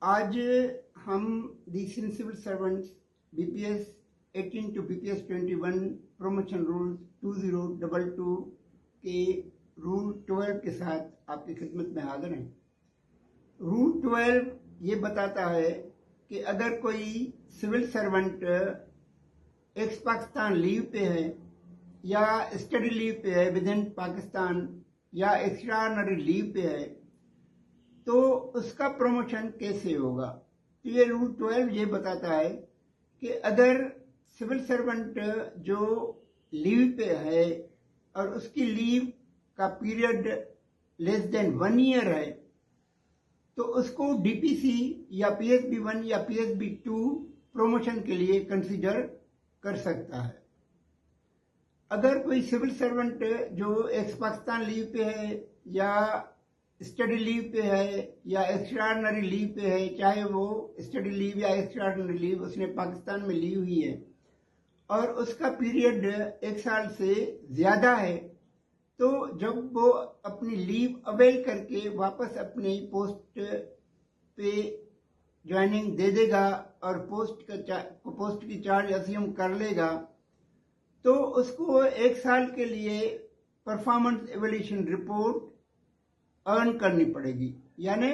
आज हम the civil servants BPS 18 to BPS 21 promotion rule 2022 के रूल 12 के साथ आपकी खिदमत में हाजिर हैं। रूल 12 ये बताता है कि अगर कोई civil servant ex Pakistan leave पे है या स्टडी लीव पे है विद इन पाकिस्तान या एक्स्ट्राऑर्डिनरी लीव पे है तो उसका प्रमोशन कैसे होगा। तो ये रूल 12 ये बताता है कि अगर सिविल सर्वेंट जो लीव पे है और उसकी लीव का पीरियड लेस देन 1 ईयर है तो उसको डीपीसी या पीएसबी 1 या पीएसबी 2 प्रमोशन के लिए कंसीडर कर सकता है। अगर कोई सिविल सर्वेंट जो एक्स पाकिस्तान लीव पे है या स्टडी लीव पे है या एक्स्ट्राऑर्डिनरी लीव पे है, चाहे वो स्टडी लीव या एक्स्ट्राऑर्डिनरी लीव उसने पाकिस्तान में ली हुई है और उसका पीरियड 1 साल से ज़्यादा है, तो जब वो अपनी लीव अवेल करके वापस अपनी पोस्ट पे ज्वाइनिंग दे देगा और पोस्ट की चार्ज अज्यूम कर लेगा तो उसको 1 साल के लिए परफॉर्मेंस एवल्यूशन रिपोर्ट अर्न करनी पड़ेगी। यानी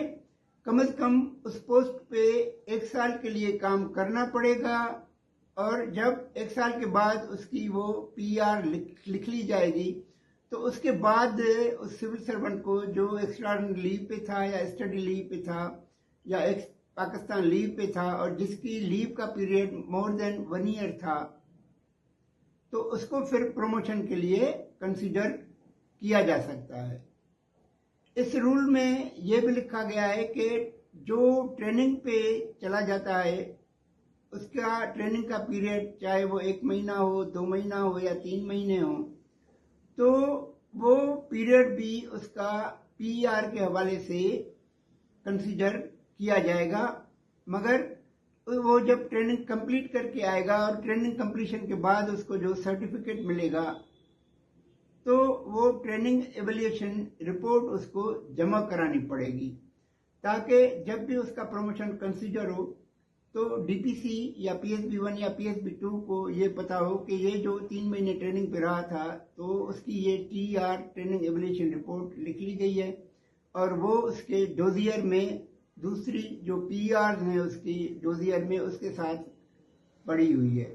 कम से कम उस पोस्ट पे 1 साल के लिए काम करना पड़ेगा और जब 1 साल के बाद उसकी वो पीआर लिख ली जाएगी तो उसके बाद उस सिविल सर्वेंट को जो एक्स्ट्राऑर्डिनरी लीव पे था या स्टडी लीव पे था या पाकिस्तान लीव पे था और जिसकी लीव का पीरियड मोर देन 1 ईयर था तो उसको फिर प्रमोशन के लिए कंसीडर किया जा सकता है। इस रूल में यह भी लिखा गया है कि जो ट्रेनिंग पे चला जाता है उसका ट्रेनिंग का पीरियड चाहे वो 1 महीना हो, 2 महीना हो या 3 महीने हो तो वो पीरियड भी उसका पीआर के हवाले से कंसीडर किया जाएगा। मगर वो जब ट्रेनिंग कंप्लीट करके आएगा और ट्रेनिंग कंप्लीशन के बाद उसको जो सर्टिफिकेट मिलेगा तो वो ट्रेनिंग एवल्यूशन रिपोर्ट उसको जमा करानी पड़ेगी ताकि जब भी उसका प्रमोशन कंसीडर हो तो डीपीसी या पीएसबी 1 या पीएसबी 2 को ये पता हो कि ये जो 3 महीने ट्रेनिंग पे रहा था तो उसकी ये टीआर ट्रेनिंग एवल्यूशन रिपोर्ट लिख ली गई है और वो उसके डोजियर में दूसरी जो पीआर हैं उसकी डोजियर में उसके साथ पड़ी हुई है।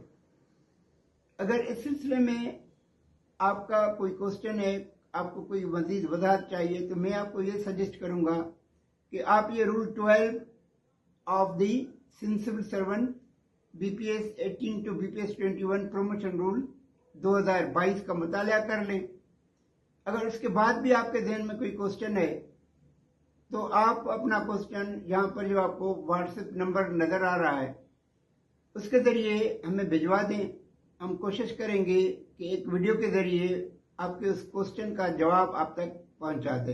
अगर इस सिलसिले में आपका कोई क्वेश्चन है, आपको कोई मजीद वजाहत चाहिए तो मैं आपको ये सजेस्ट करूंगा कि आप ये rule 12 of the civil servant BPS 18 to BPS 21 promotion rule 2022 का मुताला कर लें। अगर उसके बाद भी आपके जहन में कोई क्वेश्चन है तो आप अपना क्वेश्चन यहाँ पर जो आपको व्हाट्सएप नंबर नज़र आ रहा है उसके ज़रिए हमें भिजवा दें। हम कोशिश करेंगे कि एक वीडियो के ज़रिए आपके उस क्वेश्चन का जवाब आप तक पहुँचा दें।